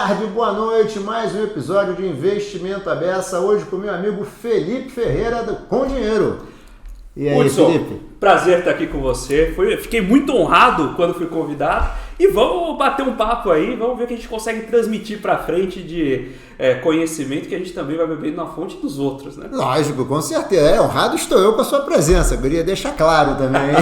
tarde, boa noite, mais um episódio de Investimento à Beça, hoje com meu amigo Felipe Ferreira do Com Dinheiro. E aí, Hudson, Felipe? Prazer estar aqui com você, fiquei muito honrado quando fui convidado e vamos bater um papo aí, vamos ver o que a gente consegue transmitir para frente de conhecimento que a gente também vai beber na fonte dos outros, né? Lógico, com certeza, honrado estou eu com a sua presença, queria deixar claro também.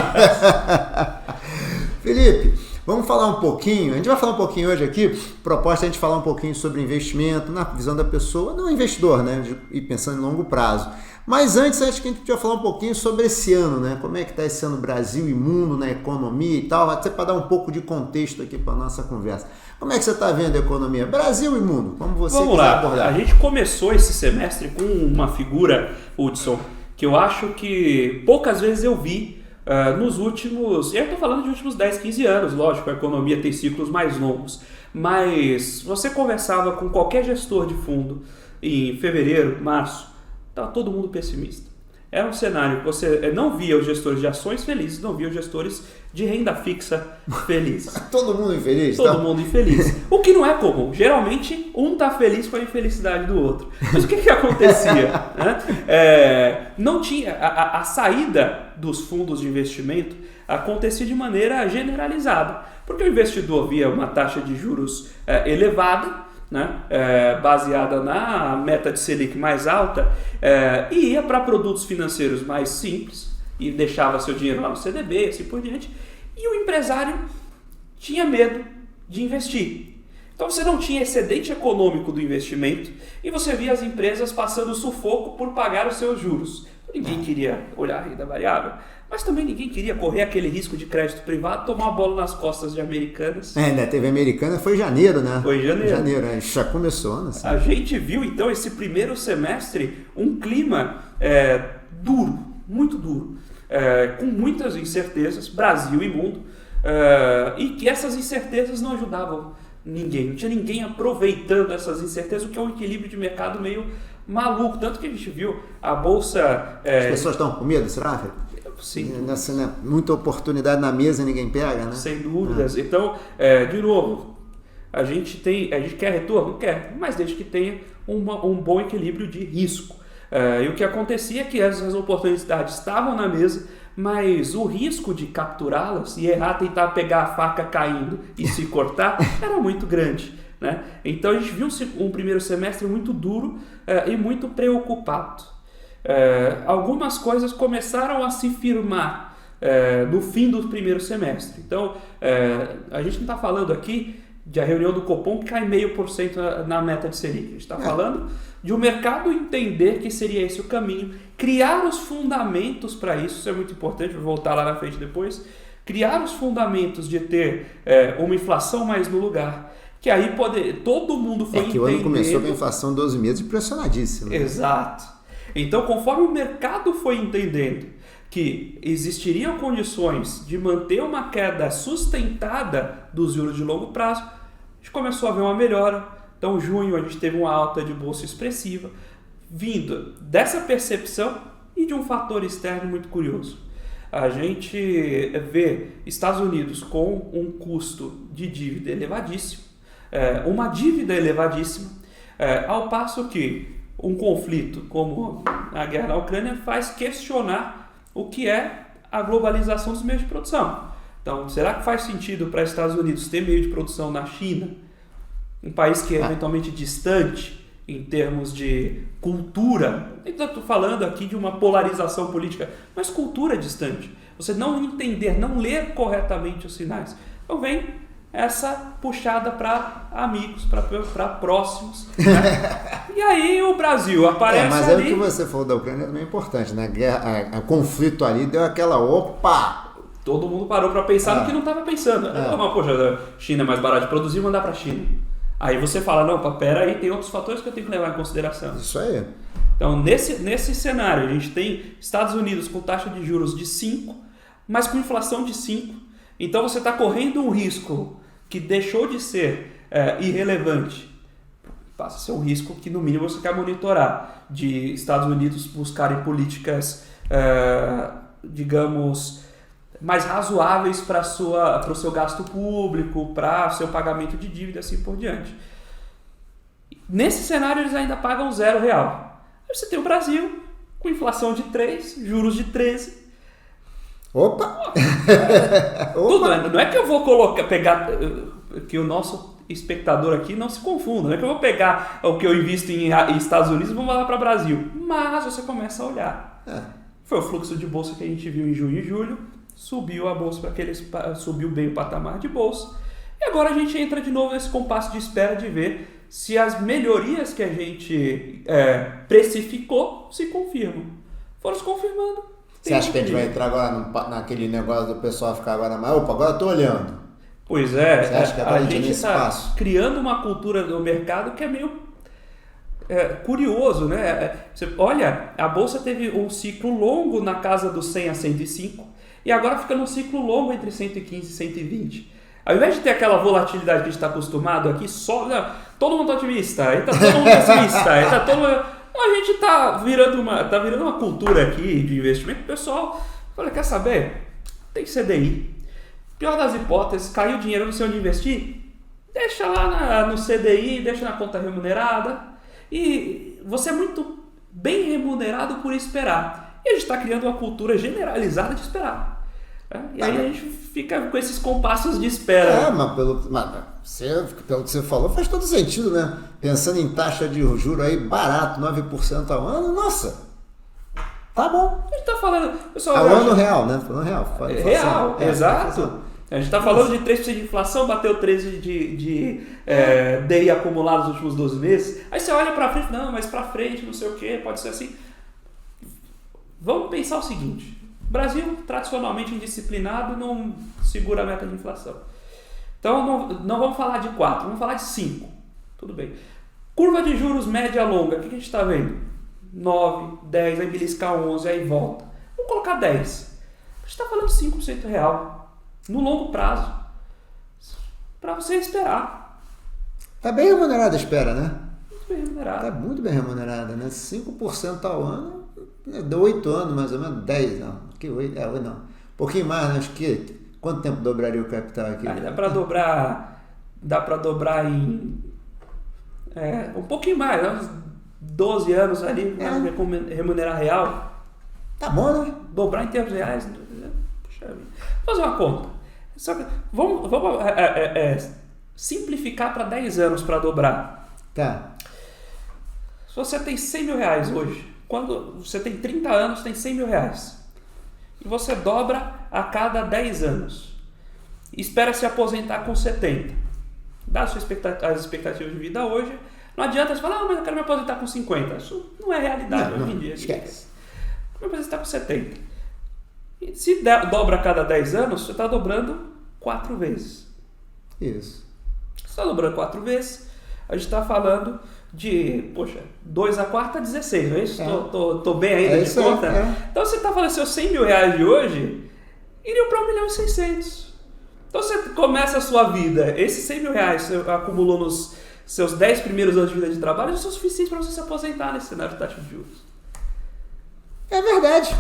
Felipe, vamos falar um pouquinho, a gente vai falar um pouquinho hoje aqui, proposta é a gente falar um pouquinho sobre investimento, na visão da pessoa, do investidor, né, e pensando em longo prazo. Mas antes, acho que a gente podia falar um pouquinho sobre esse ano, né, como é que está esse ano Brasil e mundo, na economia e tal, até para dar um pouco de contexto aqui para a nossa conversa. Como é que você está vendo a economia? Brasil e mundo, como você Vamos quiser lá. abordar. A gente começou esse semestre com uma figura, Hudson, que eu acho que poucas vezes eu vi nos últimos, eu estou falando de últimos 10, 15 anos, lógico, a economia tem ciclos mais longos, mas você conversava com qualquer gestor de fundo em fevereiro, março, estava todo mundo pessimista. Era um cenário que você não via os gestores de ações felizes, não via os gestores de renda fixa felizes. Todo mundo infeliz? Todo mundo infeliz. O que não é comum. Geralmente, um está feliz com a infelicidade do outro. Mas o que acontecia? Né? Não tinha a saída dos fundos de investimento acontecia de maneira generalizada. Porque o investidor via uma taxa de juros elevada, né, baseada na meta de Selic mais alta, e ia para produtos financeiros mais simples e deixava seu dinheiro lá no CDB, assim por diante, e o empresário tinha medo de investir. Então você não tinha excedente econômico do investimento e você via as empresas passando sufoco por pagar os seus juros. Ninguém queria olhar a renda variável, mas também ninguém queria correr aquele risco de crédito privado, tomar uma bola nas costas de Americanas. Né? Teve Americana, foi em janeiro, né? Foi em janeiro. Já começou, né? A gente viu então esse primeiro semestre um clima duro, muito duro, com muitas incertezas, Brasil e mundo, e que essas incertezas não ajudavam ninguém, não tinha ninguém aproveitando essas incertezas, o que é um equilíbrio de mercado meio maluco, tanto que a gente viu a bolsa... As pessoas estão com medo, será, Felipe? Sim. Muita oportunidade na mesa e ninguém pega, né? Sem dúvidas. Então, de novo, a gente quer retorno? Quer, mas desde que tenha um bom equilíbrio de risco. E o que acontecia é que essas oportunidades estavam na mesa, mas o risco de capturá-las e errar, tentar pegar a faca caindo e se cortar, era muito grande. Né? Então a gente viu um primeiro semestre muito duro e muito preocupado. Algumas coisas começaram a se firmar no fim do primeiro semestre. Então a gente não está falando aqui de a reunião do Copom que cai 0,5% na meta de Selic. A gente está falando de o mercado entender que seria esse o caminho, criar os fundamentos para isso é muito importante, vou voltar lá na frente depois, criar os fundamentos de ter uma inflação mais no lugar, que aí todo mundo foi entendendo... que o ano começou com a inflação 12 meses impressionadíssima. Né? Exato. Então, conforme o mercado foi entendendo que existiriam condições de manter uma queda sustentada dos juros de longo prazo, a gente começou a ver uma melhora. Então, em junho, a gente teve uma alta de bolsa expressiva, vindo dessa percepção e de um fator externo muito curioso. A gente vê Estados Unidos com um custo de dívida elevadíssimo, uma dívida elevadíssima, ao passo que um conflito como a guerra na Ucrânia faz questionar o que é a globalização dos meios de produção. Então, será que faz sentido para os Estados Unidos ter meio de produção na China, um país que é eventualmente distante em termos de cultura? Eu estou falando aqui de uma polarização política, mas cultura distante. Você não entender, não ler corretamente os sinais. Então vem essa puxada para amigos, para próximos. Né? E aí o Brasil aparece mas ali... o que você falou da Ucrânia também é importante, né? O conflito ali deu aquela opa! Todo mundo parou para pensar no que não estava pensando. Poxa, a China é mais barata de produzir, mandar para a China. Aí você fala, não, pera aí, tem outros fatores que eu tenho que levar em consideração. Isso aí. Então, nesse cenário, a gente tem Estados Unidos com taxa de juros de 5, mas com inflação de 5. Então, você está correndo um risco que deixou de ser irrelevante. Passa a ser um risco que, no mínimo, você quer monitorar. De Estados Unidos buscarem políticas, digamos, mais razoáveis para o seu gasto público, para o seu pagamento de dívida, assim por diante. nesse cenário eles ainda pagam R$0. Aí você tem o Brasil com inflação de 3, juros de 13. Opa! Tudo, não é que eu vou pegar que o nosso espectador aqui não se confunda, não é que eu vou pegar o que eu invisto em Estados Unidos e vou mandar para o Brasil, mas você começa a olhar. Foi o fluxo de bolsa que a gente viu em junho e julho, subiu a bolsa subiu bem o patamar de bolsa, e agora a gente entra de novo nesse compasso de espera de ver se as melhorias que a gente precificou se confirmam. Foram se confirmando. Você acha que a gente vai entrar agora naquele negócio do pessoal ficar agora mais, opa, agora eu tô olhando. Pois é, você acha que a gente está criando uma cultura do mercado que é meio curioso, né? Você olha, a bolsa teve um ciclo longo na casa dos 100 a 105 e agora fica num ciclo longo entre 115 e 120. Ao invés de ter aquela volatilidade que a gente está acostumado aqui, todo mundo otimista, aí tá todo mundo pessimista, aí tá todo mundo... A gente tá virando uma cultura aqui de investimento. O pessoal fala, quer saber? Tem CDI. Pior das hipóteses, caiu o dinheiro, não sei onde investir, deixa lá no CDI, deixa na conta remunerada. E você é muito bem remunerado por esperar. E a gente está criando uma cultura generalizada de esperar. E aí a gente fica com esses compassos de espera. Mas pelo que você falou, faz todo sentido, né? Pensando em taxa de juros aí barato, 9% ao ano, nossa, tá bom. A gente tá falando... Pessoal, ao ano real, né? Falando real. Real, exato. A gente tá falando de 3% de inflação, bateu 13% de DI acumulado nos últimos 12 meses. Aí você olha pra frente, não, mas pra frente, não sei o que, pode ser assim. Vamos pensar o seguinte... O Brasil, tradicionalmente indisciplinado, não segura a meta de inflação. Então, não vamos falar de 4, vamos falar de 5. Tudo bem. Curva de juros média longa, o que a gente está vendo? 9, 10, aí beliscar 11, aí volta. Vamos colocar 10. A gente está falando de 5% real, no longo prazo, para você esperar. Está bem remunerada a espera, né? Muito bem remunerada. Está muito bem remunerada, né? 5% ao ano, deu 8 anos mais ou menos, 10 não. Que 8, não. Um pouquinho mais, né? Acho que... Quanto tempo dobraria o capital aqui? Dá para dobrar em... um pouquinho mais, uns 12 anos ali, remunerar real. Tá bom, né? Dobrar em termos reais. Puxa vida. Vou fazer uma conta. Só que vamos simplificar para 10 anos para dobrar. Tá. Se você tem 100 mil reais hoje, quando você tem 30 anos, tem 100 mil reais. E você dobra a cada 10 anos. Espera se aposentar com 70. Dá as expectativas de vida hoje. Não adianta você falar, mas eu quero me aposentar com 50. Isso não é realidade hoje em dia. Esquece. Me aposentar com 70. E se dobra a cada 10 anos, você está dobrando 4 vezes. Isso. Você está dobrando 4 vezes, a gente está falando de, 2 a 4 é 16, não é isso? Tô bem ainda de conta? Então você está falando, seus 100 mil reais de hoje iriam para 1.600.000. Então você começa a sua vida, esses 100 mil reais você acumulou nos seus 10 primeiros anos de vida de trabalho, isso é o suficiente para você se aposentar nesse cenário de taxa de juros. É verdade.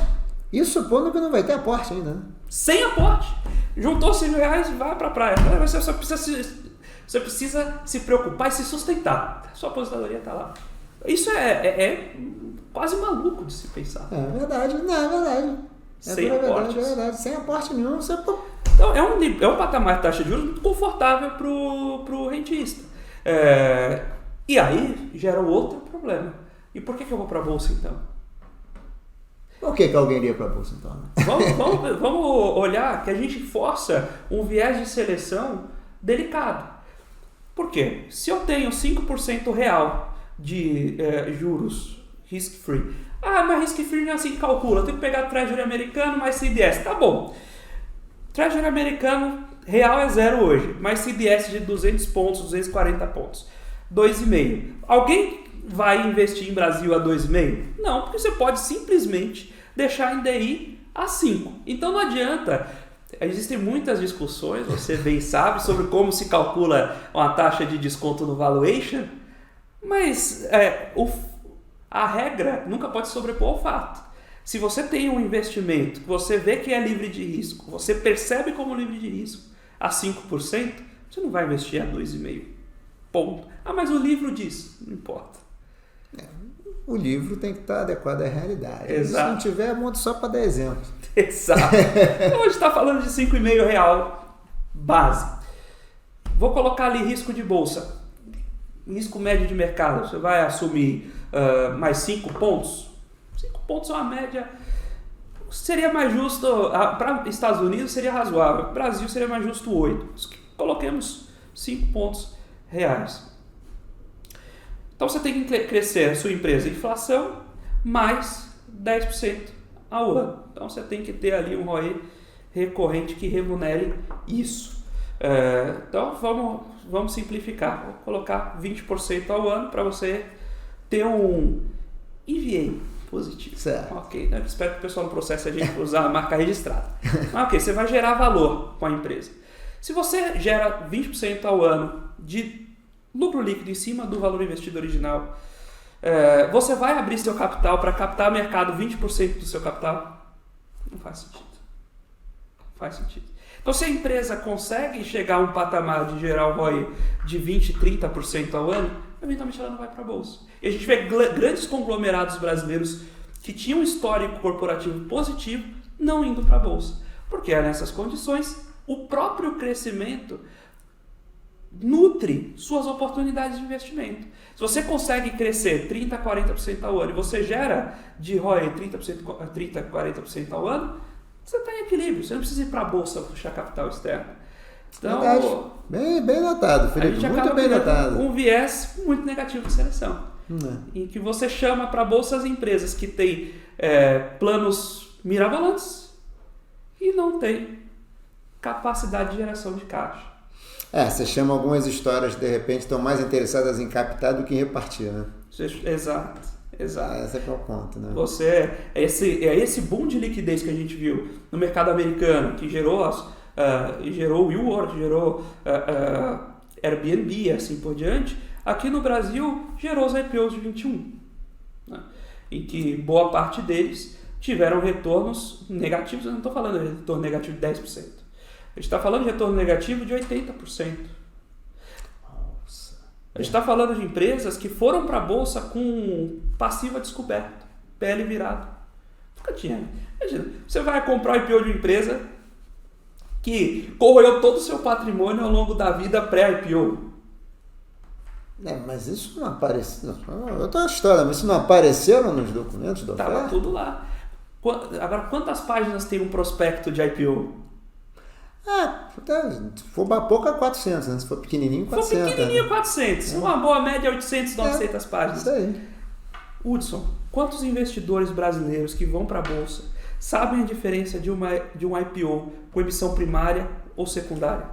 Isso supondo que não vai ter aporte ainda, né? Sem aporte. Juntou 100 mil reais e vai para a praia. Você precisa se preocupar e se sustentar. Sua aposentadoria está lá. Isso é quase maluco de se pensar. É verdade. Não, é verdade. Sem aporte. É verdade. Sem aporte nenhum. Então, é um patamar de taxa de juros muito confortável para o rentista. E aí gera outro problema. E por que eu vou para a bolsa então? Por que alguém iria para a bolsa então? Vamos olhar que a gente força um viés de seleção delicado. Por quê? Se eu tenho 5% real de juros risk-free, mas risk-free não é assim que calcula, eu tenho que pegar Treasury americano mais CDS, tá bom. Treasury americano real é 0 hoje, mais CDS de 200 pontos, 240 pontos, 2,5. Alguém vai investir em Brasil a 2,5? Não, porque você pode simplesmente deixar em DI a 5. Então não adianta. Existem muitas discussões, você bem sabe, sobre como se calcula uma taxa de desconto no valuation, mas a regra nunca pode sobrepor ao fato. Se você tem um investimento que você vê que é livre de risco, você percebe como livre de risco a 5%, você não vai investir a 2,5%. Ponto. Ah, mas o livro diz. Não importa. O livro tem que estar adequado à realidade. Exato. Se não tiver, monta só para dar exemplo. Exato. Então, a gente está falando de 5,5 real base. Vou colocar ali risco de bolsa. Risco médio de mercado. Você vai assumir mais 5 pontos? 5 pontos é uma média. Seria mais justo. Para Estados Unidos seria razoável. Para o Brasil seria mais justo 8. Coloquemos 5 pontos reais. Então você tem que crescer a sua empresa inflação mais 10% ao ano. Então você tem que ter ali um ROE recorrente que remunere isso. Então vamos simplificar. Vou colocar 20% ao ano para você ter um EVA positivo. Certo. Ok, né? Espero que o pessoal não processe a gente por usar a marca registrada. Mas ok, você vai gerar valor com a empresa. Se você gera 20% ao ano de lucro líquido em cima do valor investido original, você vai abrir seu capital para captar mercado 20% do seu capital? Não faz sentido. Faz sentido. Então, se a empresa consegue chegar a um patamar de gerar um ROI de 20%, 30% ao ano, eventualmente ela não vai para a bolsa. E a gente vê grandes conglomerados brasileiros que tinham um histórico corporativo positivo não indo para a bolsa. Porque nessas condições, o próprio crescimento nutre suas oportunidades de investimento. Se você consegue crescer 30%, 40% ao ano e você gera de ROI 30%, 40% ao ano, você está em equilíbrio. Você não precisa ir para a bolsa puxar capital externo. Então, bem notado, Felipe. A gente muito acaba bem notado. Um viés muito negativo de seleção. Em que você chama para a bolsa as empresas que têm planos mirabolantes e não têm capacidade de geração de caixa. Você chama algumas histórias, de repente, estão mais interessadas em captar do que em repartir, né? Exato. Esse é o ponto, né? Esse boom de liquidez que a gente viu no mercado americano, que gerou o WeWork, gerou Airbnb e assim por diante, aqui no Brasil gerou os IPOs de 21, né? Em que boa parte deles tiveram retornos negativos. Eu não estou falando de retorno negativo de 10%. A gente está falando de retorno negativo de 80%. Nossa. A gente está falando de empresas que foram para a bolsa com passivo a descoberto, PL virado. Nunca tinha. Imagina, você vai comprar o IPO de uma empresa que corroeu todo o seu patrimônio ao longo da vida pré-IPO. Mas isso não apareceu. Outra história, mas isso não apareceu nos documentos da oferta? Estava tudo lá. Agora, quantas páginas tem um prospecto de IPO? Se for pouca, 400, né? Se for pequenininho, 400. Se for pequenininho, 400. Uma boa média, 800, 900 páginas. Isso aí. Hudson, quantos investidores brasileiros que vão para a bolsa sabem a diferença de um IPO com emissão primária ou secundária?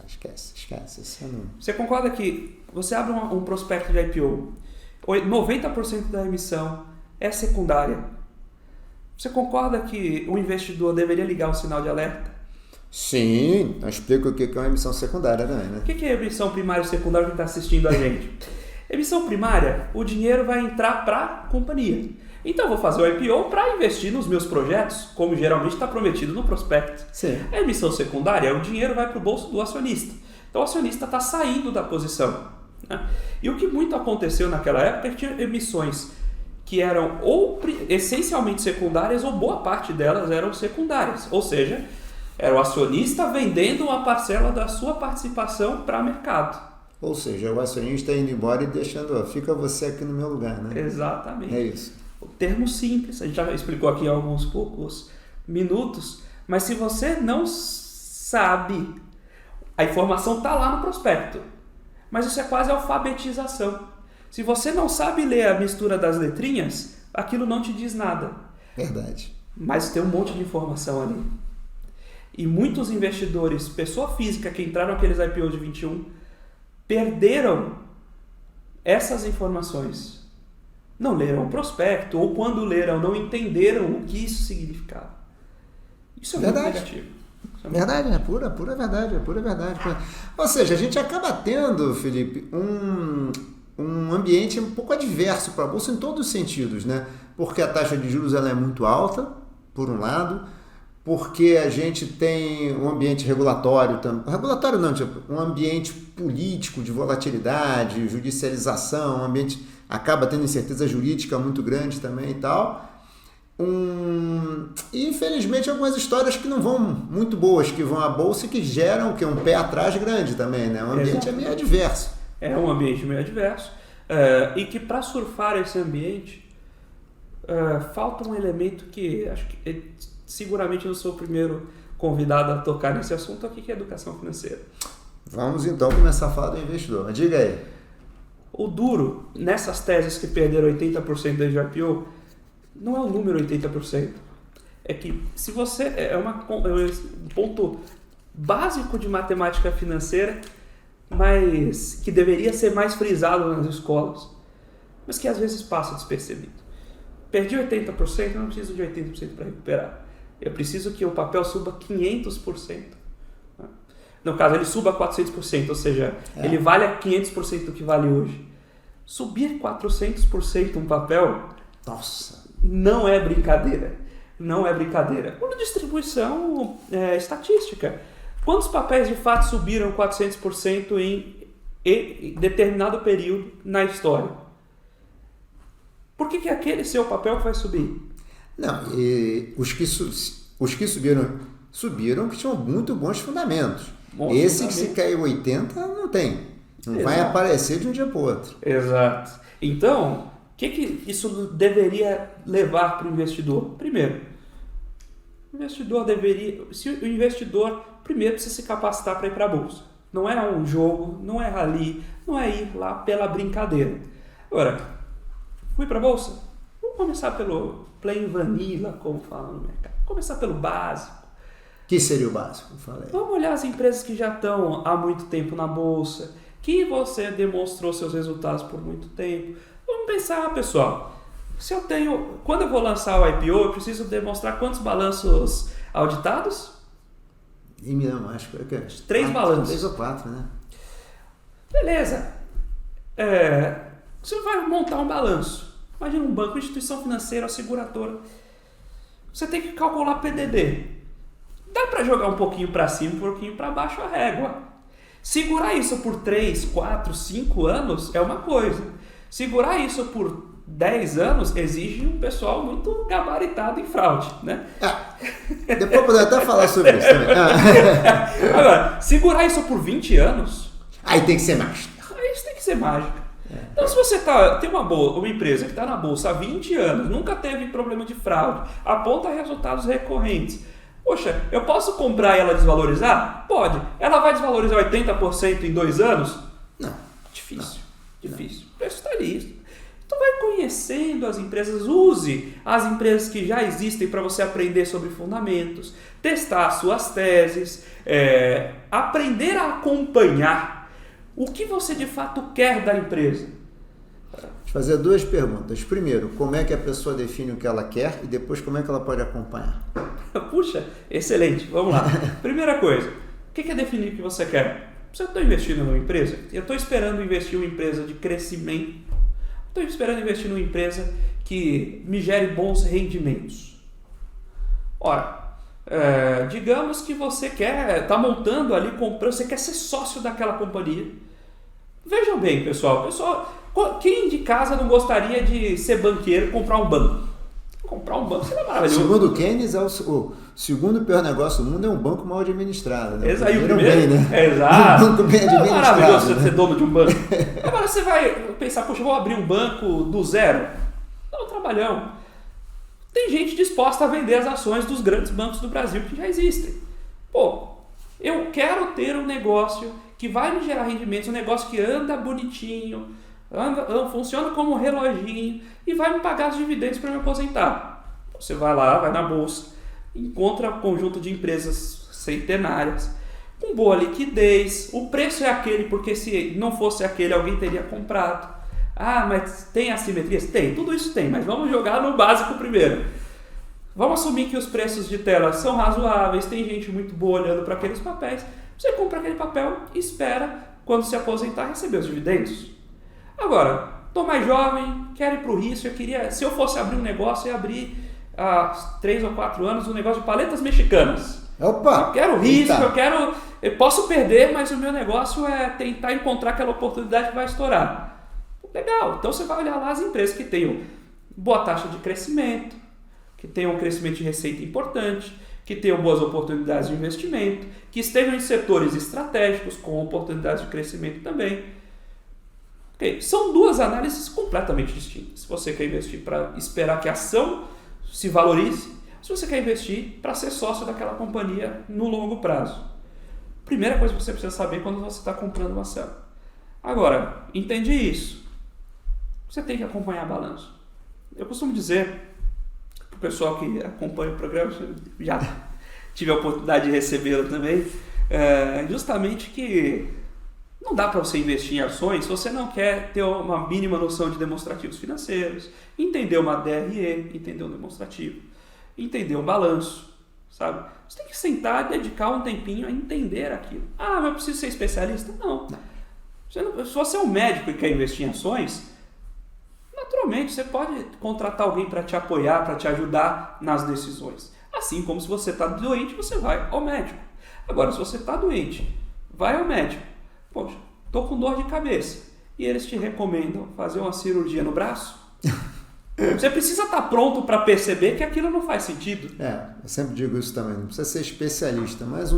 Esquece. Isso não... Você concorda que você abre um prospecto de IPO, 90% da emissão é secundária? Você concorda que o investidor deveria ligar o sinal de alerta? Sim, eu explico o que é uma emissão secundária também, né? O que é emissão primária e secundária que está assistindo a gente? Emissão primária, o dinheiro vai entrar para a companhia. Então eu vou fazer o IPO para investir nos meus projetos, como geralmente está prometido no prospecto. Sim. A emissão secundária, o dinheiro vai para o bolso do acionista. Então o acionista está saindo da posição, né? E o que muito aconteceu naquela época é que tinha emissões que eram ou essencialmente secundárias ou boa parte delas eram secundárias. Ou seja, era o acionista vendendo uma parcela da sua participação para o mercado. Ou seja, o acionista indo embora e deixando, fica você aqui no meu lugar, né? Exatamente. É isso. O termo simples, a gente já explicou aqui há alguns poucos minutos, mas se você não sabe, a informação está lá no prospecto, mas isso é quase alfabetização. Se você não sabe ler a mistura das letrinhas, aquilo não te diz nada. Verdade. Mas tem um monte de informação ali. E muitos investidores, pessoa física, que entraram naqueles IPOs de 21, perderam essas informações. Não leram o prospecto, ou quando leram, não entenderam o que isso significava. Isso é verdade. Muito negativo. Verdade, é pura verdade, é pura verdade. Ou seja, a gente acaba tendo, Felipe, um ambiente um pouco adverso para a bolsa em todos os sentidos, né? Porque a taxa de juros ela é muito alta, por um lado, porque a gente tem um ambiente regulatório, regulatório não, tipo, um ambiente político de volatilidade, judicialização, um ambiente acaba tendo incerteza jurídica muito grande também e tal. E infelizmente algumas histórias que não vão muito boas, que vão à bolsa e que geram um pé atrás grande também, né? O ambiente é meio adverso. É um ambiente meio adverso. E que para surfar esse ambiente falta um elemento que acho que seguramente eu sou o primeiro convidado a tocar nesse assunto aqui, que é a educação financeira. Vamos então começar a falar do investidor. Mas diga aí. O duro, nessas teses que perderam 80% desde o IPO, não é o número 80%. É que se você... É um ponto básico de matemática financeira, mas que deveria ser mais frisado nas escolas, mas que às vezes passa despercebido. Perdi 80%, eu não preciso de 80% para recuperar. Eu preciso que o papel suba 500%. No caso, ele suba 400%, ou seja, ele vale a 500% do que vale hoje. Subir 400% um papel, nossa, não é brincadeira. Não é brincadeira. Por distribuição estatística. Quantos papéis de fato subiram 400% em determinado período na história? Por que aquele seu papel vai subir? Não, e os que subiram que tinham muito bons fundamentos. Esse que se caiu 80 não tem. Não vai aparecer de um dia para o outro. Exato. Então, o que isso deveria levar para o investidor? Primeiro, o investidor primeiro precisa se capacitar para ir para a bolsa. Não é um jogo, não é rally, não é ir lá pela brincadeira. Agora, fui para a bolsa? Vamos começar pelo plain vanilla, como fala no mercado. Começar pelo básico. Que seria o básico? Falei. Vamos olhar as empresas que já estão há muito tempo na bolsa, que você demonstrou seus resultados por muito tempo. Vamos pensar, pessoal, quando eu vou lançar o IPO, eu preciso demonstrar quantos balanços auditados? Acho que é 3 balanços. 3 ou 4, né? Beleza. Você vai montar um balanço. Imagina um banco, instituição financeira, seguradora. Você tem que calcular PDD. Dá para jogar um pouquinho para cima, um pouquinho para baixo a régua. Segurar isso por 3, 4, 5 anos é uma coisa. Segurar isso por 10 anos exige um pessoal muito gabaritado em fraude, né? Depois podemos até falar sobre isso também. Agora, segurar isso por 20 anos... Aí tem que ser mágica. Aí isso tem que ser mágica. Então, se você tem uma empresa que está na bolsa há 20 anos, nunca teve problema de fraude, aponta resultados recorrentes... Poxa, eu posso comprar e ela desvalorizar? Pode. Ela vai desvalorizar 80% em 2 anos? Não. Difícil. O preço está ali. Então vai conhecendo as empresas, use as empresas que já existem para você aprender sobre fundamentos, testar suas teses, aprender a acompanhar o que você de fato quer da empresa. Fazer 2 perguntas. Primeiro, como é que a pessoa define o que ela quer e depois como é que ela pode acompanhar? Puxa, excelente. Vamos lá. Primeira coisa, o que é definir o que você quer? Você está investindo numa empresa? Eu estou esperando investir em uma empresa de crescimento. Estou esperando investir numa empresa que me gere bons rendimentos. Ora, digamos que você está montando ali, comprando, você quer ser sócio daquela companhia. Vejam bem, pessoal, quem de casa não gostaria de ser banqueiro e comprar um banco? Comprar um banco seria maravilhoso. Segundo Keynes, o segundo pior negócio do mundo é um banco mal administrado. Né? Exato. O primeiro, né? Exato. Um banco bem administrado. É maravilhoso né? ser dono de um banco. Agora você vai pensar, poxa, eu vou abrir um banco do zero. Dá um trabalhão. Tem gente disposta a vender as ações dos grandes bancos do Brasil que já existem. Pô, eu quero ter um negócio que vai me gerar rendimentos, um negócio que anda bonitinho, funciona como um reloginho e vai me pagar os dividendos para me aposentar. Você vai lá, vai na bolsa, encontra um conjunto de empresas centenárias, com boa liquidez, o preço é aquele porque se não fosse aquele alguém teria comprado. Ah, mas tem assimetrias? Tem, tudo isso tem, mas vamos jogar no básico primeiro. Vamos assumir que os preços de tela são razoáveis, tem gente muito boa olhando para aqueles papéis. Você compra aquele papel e espera, quando se aposentar, receber os dividendos. Agora, estou mais jovem, quero ir para o risco, se eu fosse abrir um negócio, eu ia abrir há 3 ou 4 anos um negócio de paletas mexicanas. Opa! Eu quero risco, eu posso perder, mas o meu negócio é tentar encontrar aquela oportunidade que vai estourar. Legal, então você vai olhar lá as empresas que tenham boa taxa de crescimento, que tenham um crescimento de receita importante, que tenham boas oportunidades de investimento, que estejam em setores estratégicos com oportunidades de crescimento também. Okay. São duas análises completamente distintas. Se você quer investir para esperar que a ação se valorize, se você quer investir para ser sócio daquela companhia no longo prazo. Primeira coisa que você precisa saber quando você está comprando uma ação. Agora, entende isso. Você tem que acompanhar balanço. Eu costumo dizer para o pessoal que acompanha o programa, já tive a oportunidade de recebê-lo também, justamente que não dá para você investir em ações se você não quer ter uma mínima noção de demonstrativos financeiros, entender uma DRE, entender um demonstrativo, entender um balanço, sabe? Você tem que sentar e dedicar um tempinho a entender aquilo. Ah, mas eu preciso ser especialista? Não. Se você é um médico e quer investir em ações, naturalmente você pode contratar alguém para te apoiar, para te ajudar nas decisões. Assim como se você está doente, você vai ao médico. Agora, se você está doente, vai ao médico. Poxa, estou com dor de cabeça. E eles te recomendam fazer uma cirurgia no braço? Você precisa estar pronto para perceber que aquilo não faz sentido. Eu sempre digo isso também, não precisa ser especialista, mas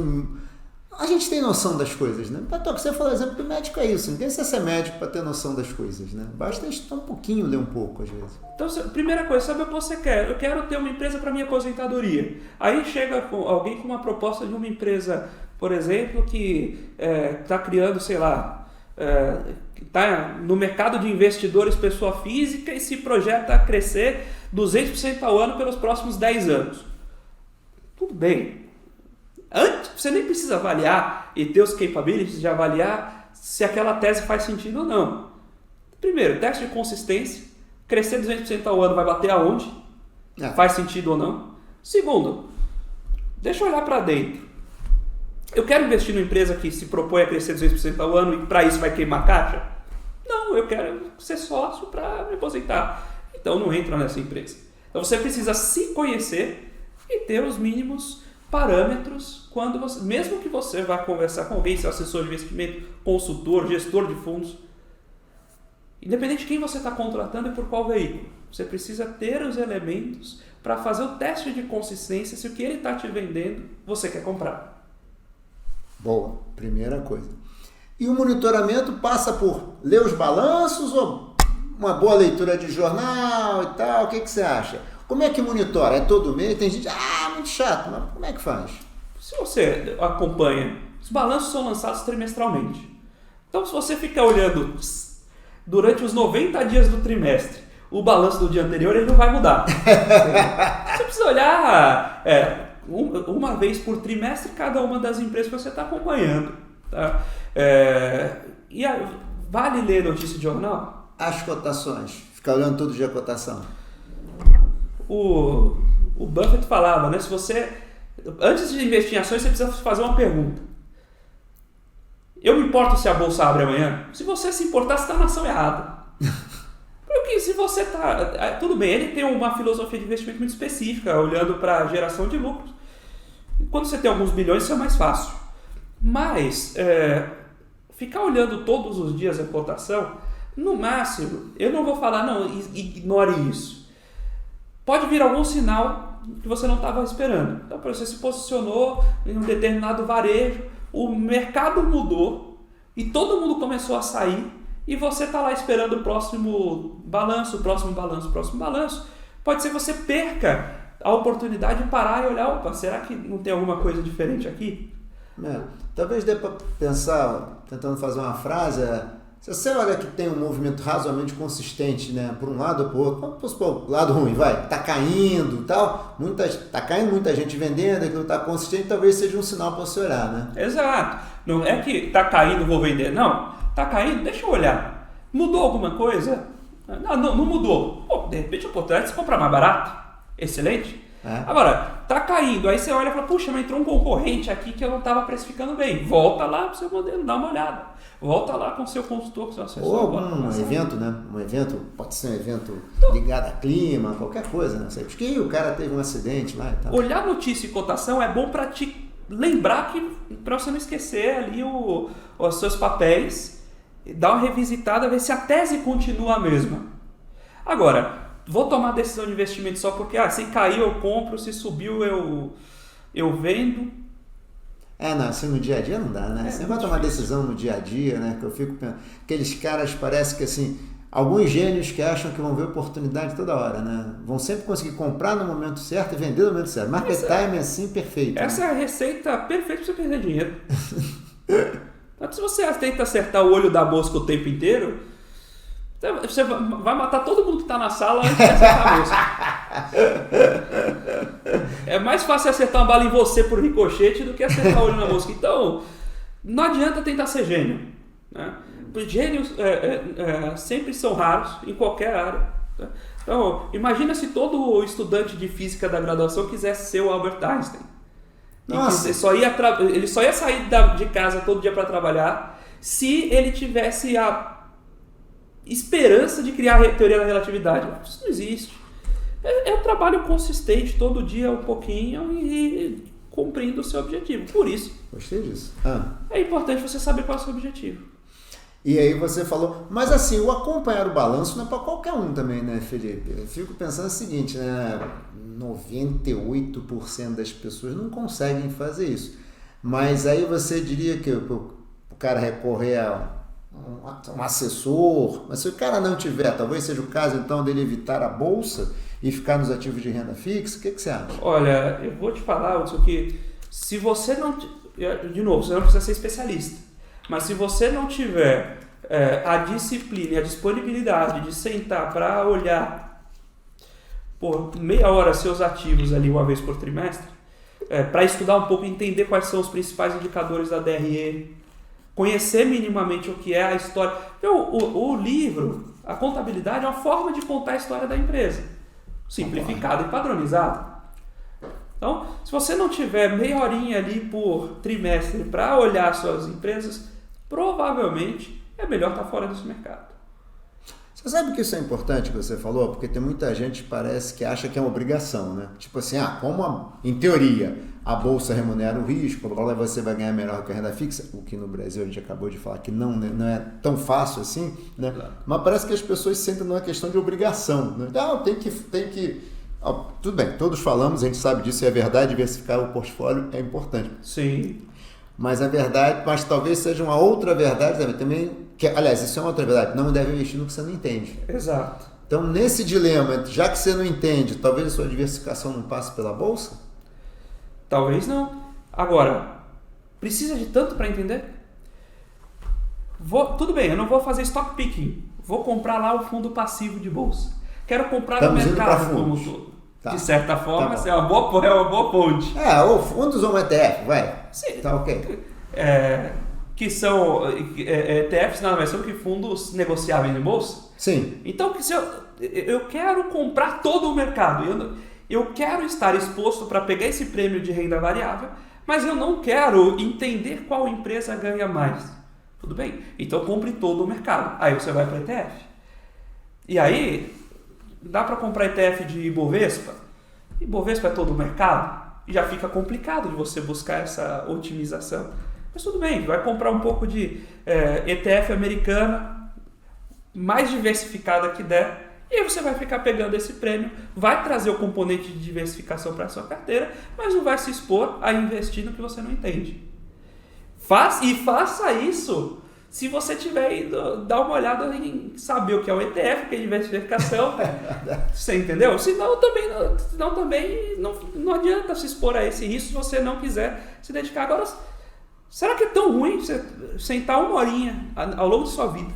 a gente tem noção das coisas, né? Você falou, exemplo, do médico é isso, não precisa ser médico para ter noção das coisas, né? Basta estudar um pouquinho, ler um pouco, às vezes. Então, primeira coisa, sabe o que você quer? Eu quero ter uma empresa para minha aposentadoria. Aí chega alguém com uma proposta de uma empresa, por exemplo, que está criando, sei lá, está no mercado de investidores pessoa física e se projeta a crescer 200% ao ano pelos próximos 10 anos. Tudo bem. Antes, você nem precisa avaliar e ter os capabilities de avaliar se aquela tese faz sentido ou não. Primeiro, teste de consistência. Crescer 200% ao ano vai bater aonde? Faz sentido ou não? Segundo, deixa eu olhar para dentro. Eu quero investir numa empresa que se propõe a crescer 200% ao ano e para isso vai queimar caixa? Não, eu quero ser sócio para me aposentar. Então não entra nessa empresa. Então você precisa se conhecer e ter os mínimos parâmetros quando você, mesmo que você vá conversar com alguém, seu assessor de investimento, consultor, gestor de fundos, independente de quem você está contratando e por qual veículo, você precisa ter os elementos para fazer o teste de consistência se o que ele está te vendendo você quer comprar. Boa, primeira coisa. E o monitoramento passa por ler os balanços ou uma boa leitura de jornal e tal? O que você acha? Como é que monitora? É todo mês? Tem gente, muito chato, mas como é que faz? Se você acompanha, os balanços são lançados trimestralmente. Então, se você ficar olhando durante os 90 dias do trimestre, o balanço do dia anterior, ele não vai mudar. Você precisa olhar uma vez por trimestre cada uma das empresas que você está acompanhando. Tá? Vale ler notícia de jornal? As cotações. Ficar olhando todo dia a cotação. O Buffett falava, né? Se você, antes de investir em ações, você precisa fazer uma pergunta. Eu me importo se a bolsa abre amanhã? Se você se importar, você está na ação errada. Porque se você está... Tudo bem, ele tem uma filosofia de investimento muito específica, olhando para a geração de lucros. Quando você tem alguns bilhões, isso é mais fácil. Mas, ficar olhando todos os dias a cotação, no máximo, eu não vou falar, não, ignore isso. Pode vir algum sinal que você não estava esperando. Então, você se posicionou em um determinado varejo, o mercado mudou e todo mundo começou a sair e você está lá esperando o próximo balanço, próximo balanço. Pode ser que você perca a oportunidade de parar e olhar, opa, será que não tem alguma coisa diferente aqui? Talvez dê para pensar, tentando fazer uma frase, se você olha que tem um movimento razoavelmente consistente, né, por um lado ou por outro, vamos supor, lado ruim, tá caindo e tal, tá caindo muita gente vendendo, aquilo tá consistente, talvez seja um sinal para você olhar, né? Exato. Não é que tá caindo, vou vender, não. Tá caindo, deixa eu olhar. Mudou alguma coisa? Não mudou. Pô, de repente a oportunidade de você comprar mais barato. Excelente. Agora, tá caindo, aí você olha e fala, puxa, mas entrou um concorrente aqui que eu não estava precificando bem. Volta lá pro seu modelo, dá uma olhada. Volta lá com o seu consultor, com o seu assessor. Ou algum evento, né? Um evento, pode ser um evento ligado a clima, qualquer coisa, né? Você que o cara teve um acidente lá e tal. Olhar notícia e cotação é bom para te lembrar que, para você não esquecer ali os seus papéis, dar uma revisitada, ver se a tese continua a mesma. Agora, vou tomar decisão de investimento só porque, se caiu eu compro, se subiu eu vendo. Não, assim no dia a dia não dá, né? Você vai tomar decisão no dia a dia, né? Que eu fico pensando, aqueles caras parece que assim, alguns gênios que acham que vão ver oportunidade toda hora, né? Vão sempre conseguir comprar no momento certo e vender no momento certo. Market time é assim perfeito. Essa é a receita perfeita para você perder dinheiro. Se você tenta acertar o olho da mosca o tempo inteiro, você vai matar todo mundo que está na sala antes de acertar a mosca. É mais fácil acertar uma bala em você por ricochete do que acertar o olho na mosca. Então, não adianta tentar ser gênio. Né? Os gênios sempre são raros em qualquer área. Né? Então, imagina se todo estudante de física da graduação quisesse ser o Albert Einstein. Ele só ia sair de casa todo dia para trabalhar se ele tivesse a esperança de criar a teoria da relatividade. Isso não existe. É um trabalho consistente, todo dia um pouquinho e cumprindo o seu objetivo. Por isso, gostei disso. É importante você saber qual é o seu objetivo. E aí você falou, mas assim, o acompanhar o balanço não é para qualquer um também, né, Felipe? Eu fico pensando o seguinte, né? 98% das pessoas não conseguem fazer isso. Mas aí você diria que o cara recorrer a um assessor, mas se o cara não tiver, talvez seja o caso então dele evitar a bolsa e ficar nos ativos de renda fixa, o que você acha? Olha, eu vou te falar, Hudson, que se você não... De novo, você não precisa ser especialista, mas se você não tiver a disciplina e a disponibilidade de sentar para olhar por meia hora seus ativos ali uma vez por trimestre, para estudar um pouco e entender quais são os principais indicadores da DRE, conhecer minimamente o que é a história. O livro, a contabilidade, é uma forma de contar a história da empresa, simplificada e padronizada. Então, se você não tiver meia horinha ali por trimestre para olhar suas empresas, provavelmente é melhor estar fora desse mercado. Você sabe que isso é importante que você falou? Porque tem muita gente que parece que acha que é uma obrigação, né? Tipo assim, em teoria, a bolsa remunera o risco, você vai ganhar melhor que a renda fixa, o que no Brasil a gente acabou de falar que não é tão fácil assim, né? Claro. Mas parece que as pessoas se sentem numa questão de obrigação, né? Tem que... Tudo bem, todos falamos, a gente sabe disso, é verdade, diversificar o portfólio é importante. Sim. Mas a verdade, mas talvez seja uma outra verdade também, aliás, isso é uma outra verdade, não deve investir no que você não entende. Exato. Então, nesse dilema, já que você não entende, talvez a sua diversificação não passe pela bolsa? Talvez não. Agora, precisa de tanto para entender? Tudo bem, eu não vou fazer stock picking, vou comprar lá o fundo passivo de bolsa. Quero comprar no mercado como todo. Tá. De certa forma, é uma boa ponte. Ou fundos ou um ETF, vai. Sim. Tá ok. Que são ETFs nada mais são que fundos negociáveis em bolsa. Sim. Então, se eu quero comprar todo o mercado, eu quero estar exposto para pegar esse prêmio de renda variável, mas eu não quero entender qual empresa ganha mais. Tudo bem? Então, compre todo o mercado. Aí você vai para ETF. E aí... Dá para comprar ETF de Ibovespa? Ibovespa é todo o mercado? E já fica complicado de você buscar essa otimização. Mas tudo bem, vai comprar um pouco de ETF americana, mais diversificada que der, e aí você vai ficar pegando esse prêmio, vai trazer o componente de diversificação para a sua carteira, mas não vai se expor a investir no que você não entende. Faça isso... Se você tiver ido dar uma olhada em saber o que é o ETF, o que é diversificação, você entendeu? Senão também não adianta se expor a esse risco se você não quiser se dedicar. Agora, será que é tão ruim você sentar uma horinha ao longo de sua vida,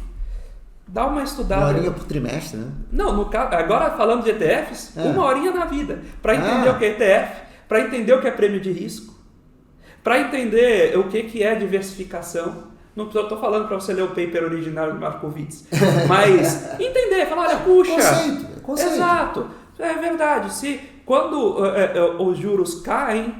dar uma estudada? Uma horinha por trimestre, né? Não, agora falando de ETFs, uma horinha na vida, para entender o que é ETF, para entender o que é prêmio de risco, para entender o que é diversificação. Não estou falando para você ler o paper original de Markowitz, mas entender, falar, olha, puxa, conceito. Exato, é verdade. quando os juros caem,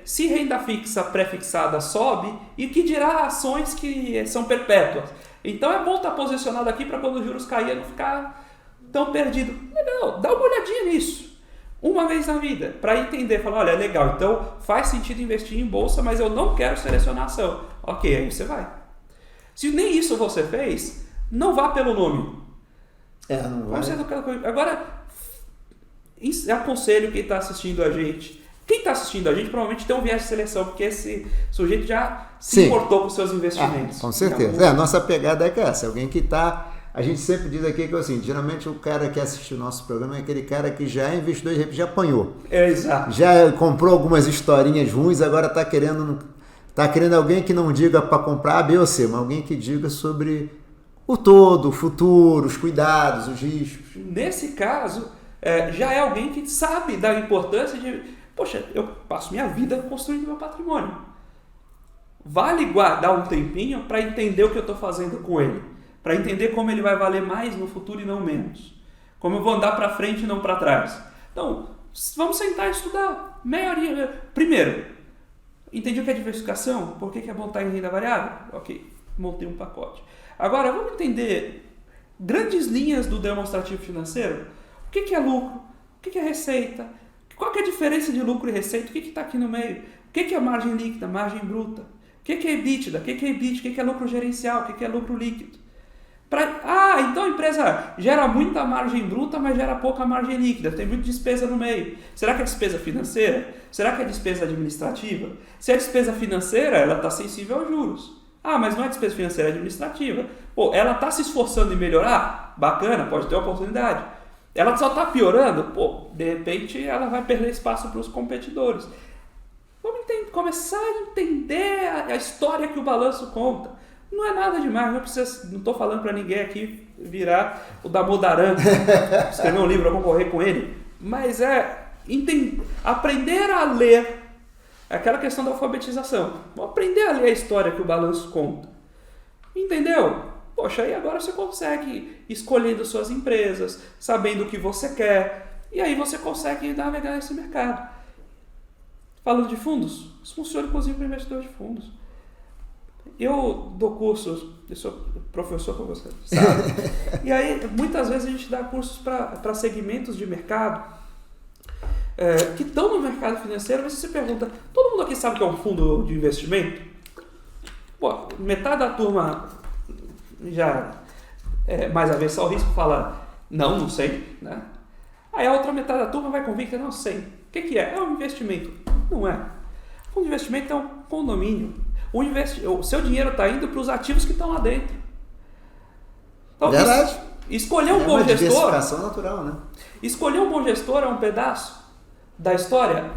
se renda fixa pré-fixada sobe, e que dirá ações que são perpétuas. Então é bom estar posicionado aqui para quando os juros caírem não ficar tão perdido. Legal, dá uma olhadinha nisso. Uma vez na vida, para entender, falar, olha, legal, então faz sentido investir em bolsa, mas eu não quero selecionar ação. Ok, aí você vai. Se nem isso você fez, não vá pelo nome. Não vai. Agora, aconselho quem está assistindo a gente. Quem está assistindo a gente provavelmente tem um viés de seleção, porque esse sujeito já se importou com seus investimentos. Com certeza. A nossa pegada é essa. Alguém que está... A gente sempre diz aqui que assim, geralmente o cara que assiste o nosso programa é aquele cara que já é investidor e já apanhou. Exato. Já comprou algumas historinhas ruins, agora está querendo alguém que não diga para comprar A, B ou C, mas alguém que diga sobre o todo, o futuro, os cuidados, os riscos. Nesse caso, já é alguém que sabe da importância de... Poxa, eu passo minha vida construindo meu patrimônio. Vale guardar um tempinho para entender o que eu estou fazendo com ele. Para entender como ele vai valer mais no futuro e não menos. Como eu vou andar para frente e não para trás. Então, vamos sentar e estudar. Meia horinha. Primeiro, entendi o que é diversificação? Por que é bom estar em renda variável? Ok, montei um pacote. Agora, vamos entender grandes linhas do demonstrativo financeiro. O que é lucro? O que é receita? Qual que é a diferença de lucro e receita? O que está aqui no meio? O que é margem líquida, margem bruta? O que é EBITDA? O que é EBIT? O que é lucro gerencial? O que é lucro líquido? Então a empresa gera muita margem bruta, mas gera pouca margem líquida. Tem muita despesa no meio. Será que é despesa financeira? Será que é despesa administrativa? Se é despesa financeira, ela está sensível aos juros. Mas não é despesa financeira, é administrativa. Ela está se esforçando em melhorar? Bacana, pode ter oportunidade. Ela só está piorando? De repente ela vai perder espaço para os competidores. Vamos começar a entender a história que o balanço conta. Não é nada demais, não estou falando para ninguém aqui virar o Damodaran, escrever um livro para concorrer com ele, mas aprender a ler, aquela questão da alfabetização, aprender a ler a história que o balanço conta, entendeu? Poxa, aí agora você consegue escolhendo suas empresas, sabendo o que você quer, e aí você consegue navegar nesse mercado. Falando de fundos, isso funciona inclusive para investidor de fundos. Eu dou cursos, eu sou professor, como você sabe, e aí muitas vezes a gente dá cursos para segmentos de mercado que estão no mercado financeiro, mas você pergunta, todo mundo aqui sabe o que é um fundo de investimento? Metade da turma já mais avessa ao risco fala, não sei, né? Aí a outra metade da turma vai convicta, não sei. O que é? É um investimento. Não é. Fundo de investimento é um condomínio. O seu dinheiro está indo para os ativos que estão lá dentro. Então, verdade. Escolher um bom gestor... diversificação natural, né? Escolher um bom gestor é um pedaço da história?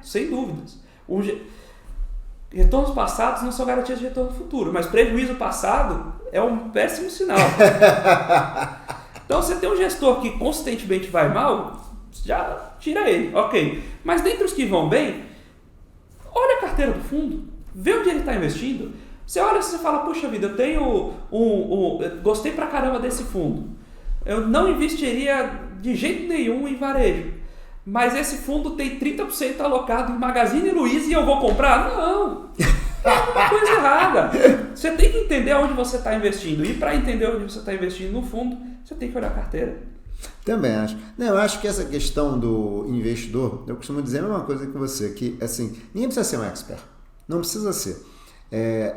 Sem dúvidas. Retornos passados não são garantias de retorno futuro, mas prejuízo passado é um péssimo sinal. Então, você tem um gestor que consistentemente vai mal, já tira ele, ok. Mas dentre os que vão bem, olha a carteira do fundo. Vê onde ele está investindo. Você olha e você fala, puxa vida, eu tenho gostei pra caramba desse fundo. Eu não investiria de jeito nenhum em varejo. Mas esse fundo tem 30% alocado em Magazine Luiza e eu vou comprar? Não! É uma coisa errada. Você tem que entender onde você está investindo. E para entender onde você está investindo no fundo, você tem que olhar a carteira. Também acho. Eu acho que essa questão do investidor, eu costumo dizer a mesma coisa que você, que assim, ninguém precisa ser um expert. Não precisa ser.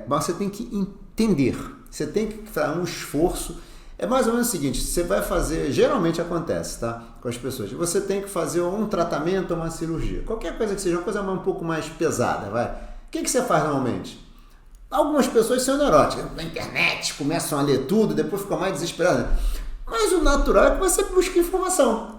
Mas você tem que entender. Você tem que fazer um esforço. É mais ou menos o seguinte, você vai fazer, geralmente acontece, tá? Com as pessoas. Você tem que fazer um tratamento ou uma cirurgia. Qualquer coisa que seja uma coisa um pouco mais pesada, vai. O que você faz normalmente? Algumas pessoas são neuróticas. Na internet, começam a ler tudo, depois ficam mais desesperadas. Mas o natural é que você busque informação.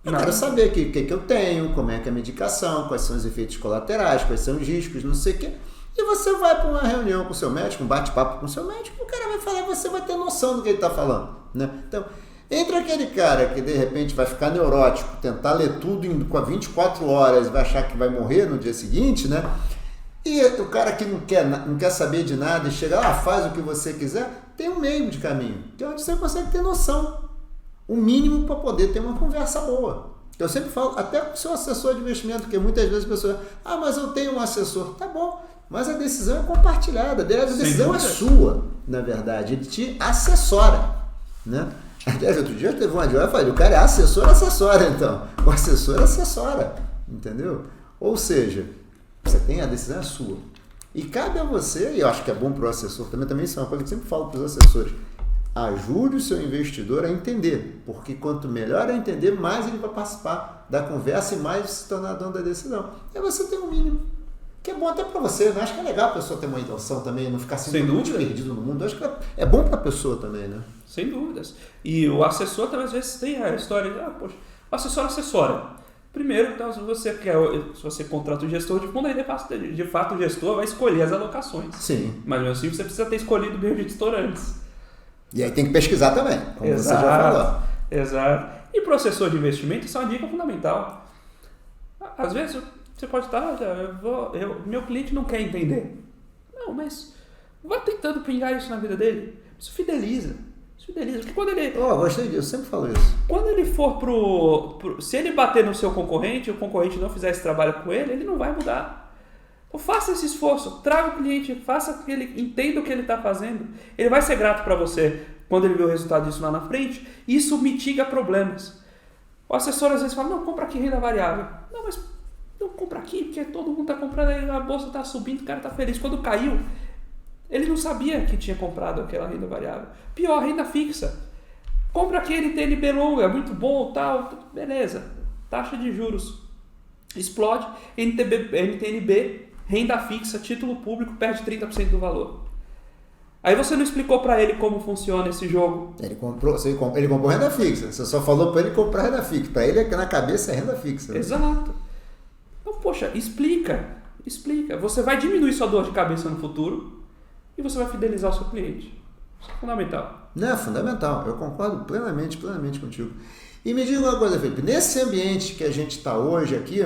Eu quero saber o que eu tenho, como é que é a medicação, quais são os efeitos colaterais, quais são os riscos, não sei o quê. E você vai para uma reunião com o seu médico, um bate-papo com o seu médico, o cara vai falar, você vai ter noção do que ele está falando. Né? Então, entre aquele cara que de repente vai ficar neurótico, tentar ler tudo com 24 horas e vai achar que vai morrer no dia seguinte, né? E o cara que não quer saber de nada e chega lá, faz o que você quiser, tem um meio de caminho, que é onde você consegue ter noção. O mínimo para poder ter uma conversa boa. Eu sempre falo, até com o seu assessor de investimento, porque muitas vezes a pessoa, mas eu tenho um assessor. Tá bom, mas a decisão é compartilhada, a decisão é sua, na verdade, ele te assessora, né? Aliás, outro dia teve uma de eu falei, o cara é assessora então, o assessor assessora, entendeu? Ou seja, você tem, a decisão é sua. E cabe a você, e eu acho que é bom para o assessor também isso é uma coisa que eu sempre falo para os assessores, ajude o seu investidor a entender, porque quanto melhor a entender, mais ele vai participar da conversa e mais se tornar dono da decisão. Aí você tem um mínimo, que é bom até para você, né? Acho que é legal a pessoa ter uma noção também, não ficar simplesmente perdido no mundo. Acho que é bom para a pessoa também, né? Sem dúvidas. E o assessor também às vezes tem a história de, poxa, o assessor assessora. Primeiro, então, se você contrata um gestor de fundo, aí de fato o gestor vai escolher as alocações. Sim. Mas mesmo assim você precisa ter escolhido bem o gestor antes. E aí tem que pesquisar também, como você já falou. Exato. E para o assessor de investimento, isso é uma dica fundamental. Às vezes você pode estar, meu cliente não quer entender. Não, mas vá tentando pingar isso na vida dele. Isso fideliza. Porque quando ele... gostei disso, eu sempre falo isso. Quando ele for se ele bater no seu concorrente e o concorrente não fizer esse trabalho com ele não vai mudar. Então faça esse esforço, traga o cliente, faça que ele entenda o que ele está fazendo. Ele vai ser grato para você quando ele vê o resultado disso lá na frente. Isso mitiga problemas. O assessor às vezes fala, não, compra aqui renda variável. Não, mas não compra aqui, porque todo mundo está comprando, aí a bolsa está subindo, o cara está feliz. Quando caiu, ele não sabia que tinha comprado aquela renda variável. Pior, renda fixa. Compra aqui NTNB longa, é muito bom, tal, beleza. Taxa de juros explode, NTNB, renda fixa, título público, perde 30% do valor. Aí você não explicou para ele como funciona esse jogo. Ele comprou renda fixa, você só falou para ele comprar renda fixa. Para ele, na cabeça, é renda fixa. Né? Exato. Então, poxa, explica. Você vai diminuir sua dor de cabeça no futuro e você vai fidelizar o seu cliente. Isso é fundamental. Não, é fundamental. Eu concordo plenamente contigo. E me diga uma coisa, Felipe. Nesse ambiente que a gente está hoje aqui,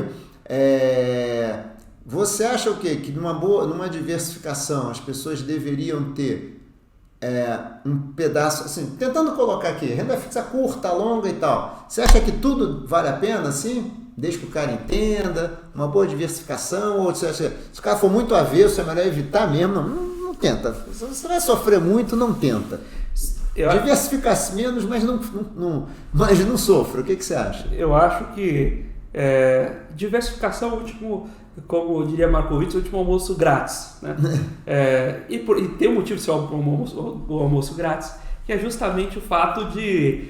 você acha o quê? Que numa diversificação as pessoas deveriam ter um pedaço, assim, tentando colocar aqui, renda fixa curta, longa e tal. Você acha que tudo vale a pena, assim? Desde que o cara entenda, uma boa diversificação, ou você acha, se o cara for muito avesso, é melhor evitar mesmo? Não tenta. Você vai sofrer muito, não tenta. Diversificar menos, mas não sofra. O que você acha? Eu acho que diversificação é o último, como diria Markowitz, o último almoço grátis. Né? E tem um motivo de ser o almoço grátis, que é justamente o fato de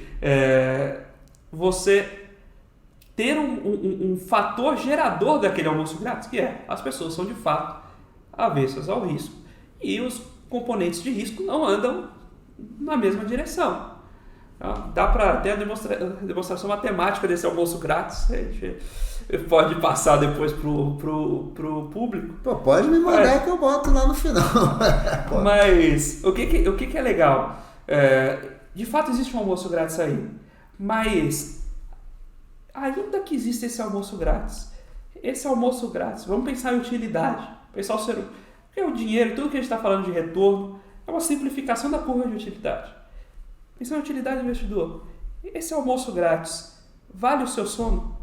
você ter um fator gerador daquele almoço grátis, que as pessoas são de fato avessas ao risco. E os componentes de risco não andam na mesma direção. Dá para ter a demonstração matemática desse almoço grátis. A gente pode passar depois pro público. Pode me mandar que eu boto lá no final. Mas o que é legal? De fato existe um almoço grátis aí. Mas ainda que exista esse almoço grátis, vamos pensar em utilidade. Porque o dinheiro, tudo que a gente está falando de retorno, é uma simplificação da curva de utilidade. Pensando em utilidade do investidor. Esse almoço grátis vale o seu sono?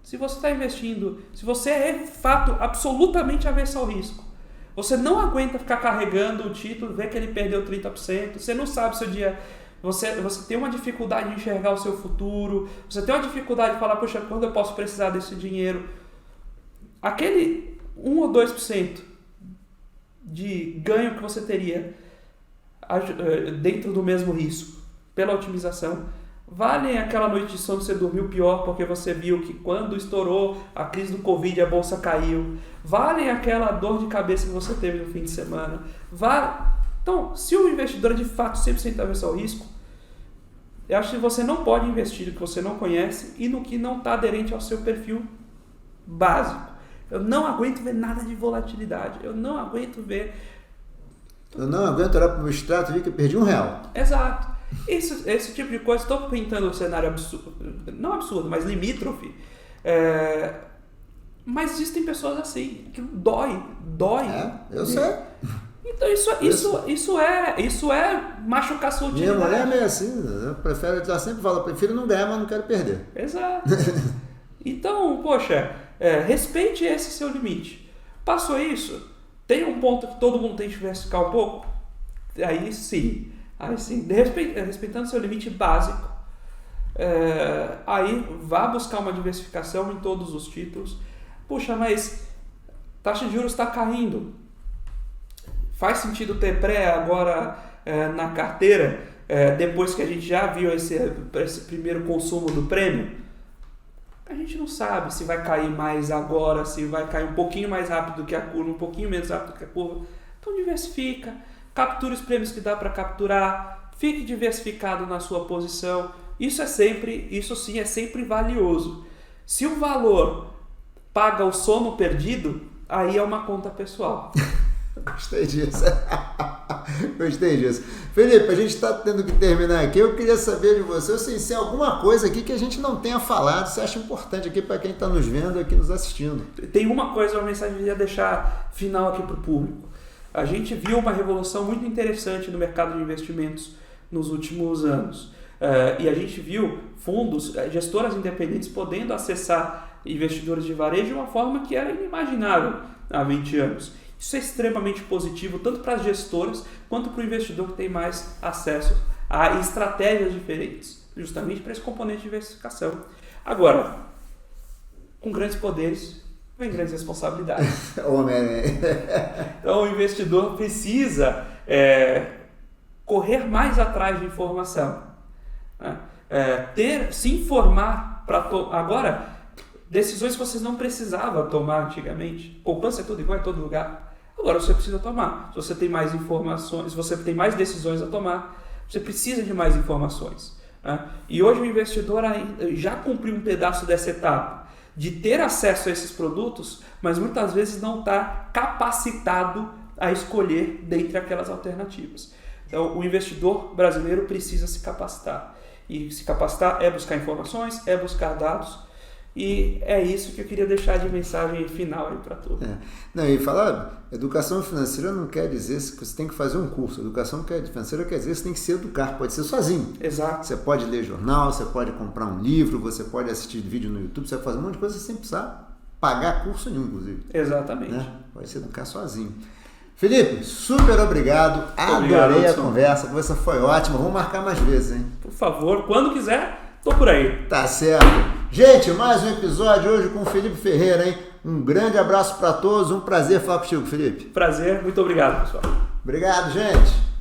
Se você está investindo, se você é de fato absolutamente avesso ao risco, você não aguenta ficar carregando o título, ver que ele perdeu 30%, você não sabe seu dia, você tem uma dificuldade de enxergar o seu futuro, você tem uma dificuldade de falar, poxa, quando eu posso precisar desse dinheiro? Aquele 1 ou 2% de ganho que você teria dentro do mesmo risco, pela otimização, valem aquela noite de sono que você dormiu pior porque você viu que quando estourou a crise do Covid a bolsa caiu, valem aquela dor de cabeça que você teve no fim de semana, Então, se o investidor é de fato 100% avesso ao risco, eu acho que você não pode investir no que você não conhece e no que não está aderente ao seu perfil básico. Eu não aguento ver nada de volatilidade. Eu não aguento olhar para o meu extrato e ver que eu perdi R$1. Exato. Esse tipo de coisa, estou pintando um cenário absurdo, não absurdo, mas limítrofe. Mas existem pessoas assim, que dói. Eu sei. Então isso é machucar sua utilidade. Minha mulher é meio assim, eu sempre falo, prefiro não ganhar, mas não quero perder. Exato. Então, poxa, respeite esse seu limite. Passou isso, tem um ponto que todo mundo tem que diversificar um pouco? Aí sim, respeitando seu limite básico, aí vá buscar uma diversificação em todos os títulos. Puxa, mas taxa de juros está caindo. Faz sentido ter pré agora na carteira, depois que a gente já viu esse primeiro consumo do prêmio? A gente não sabe se vai cair mais agora, se vai cair um pouquinho mais rápido que a curva, um pouquinho menos rápido que a curva. Então diversifica, capture os prêmios que dá para capturar, fique diversificado na sua posição. Isso sim é sempre valioso. Se o valor paga o sono perdido, aí é uma conta pessoal. Gostei disso. Gostei disso. Felipe, a gente está tendo que terminar aqui. Eu queria saber de você se tem alguma coisa aqui que a gente não tenha falado, você acha importante aqui para quem está nos vendo aqui, nos assistindo. Tem uma mensagem que eu ia deixar final aqui para o público. A gente viu uma revolução muito interessante no mercado de investimentos nos últimos anos. E a gente viu fundos, gestoras independentes podendo acessar investidores de varejo de uma forma que era inimaginável há 20 anos. Isso é extremamente positivo, tanto para as gestoras quanto para o investidor que tem mais acesso a estratégias diferentes, justamente para esse componente de diversificação. Agora, com grandes poderes, vem grandes responsabilidades. Então, o investidor precisa correr mais atrás de informação, né? Se informar para agora. Decisões que vocês não precisavam tomar antigamente. Poupança é tudo igual em todo lugar. Agora você precisa tomar. Se você tem mais informações, se você tem mais decisões a tomar, você precisa de mais informações, né? E hoje o investidor já cumpriu um pedaço dessa etapa de ter acesso a esses produtos, mas muitas vezes não está capacitado a escolher dentre aquelas alternativas. Então o investidor brasileiro precisa se capacitar. E se capacitar é buscar informações, é buscar dados. E é isso que eu queria deixar de mensagem final aí para todos. Não, e falar, educação financeira não quer dizer que você tem que fazer um curso. Educação financeira quer dizer que você tem que se educar, pode ser sozinho. Exato. Você pode ler jornal, você pode comprar um livro, você pode assistir vídeo no YouTube, você pode fazer um monte de coisa sem precisar pagar curso nenhum, inclusive. Exatamente. Né? Pode se educar sozinho. Felipe, super obrigado. Adorei a conversa. A conversa foi ótima. Vamos marcar mais vezes, hein? Por favor, quando quiser, tô por aí. Tá certo. Gente, mais um episódio hoje com o Felipe Ferreira, hein? Um grande abraço para todos. Um prazer falar contigo, Felipe. Prazer. Muito obrigado, pessoal. Obrigado, gente.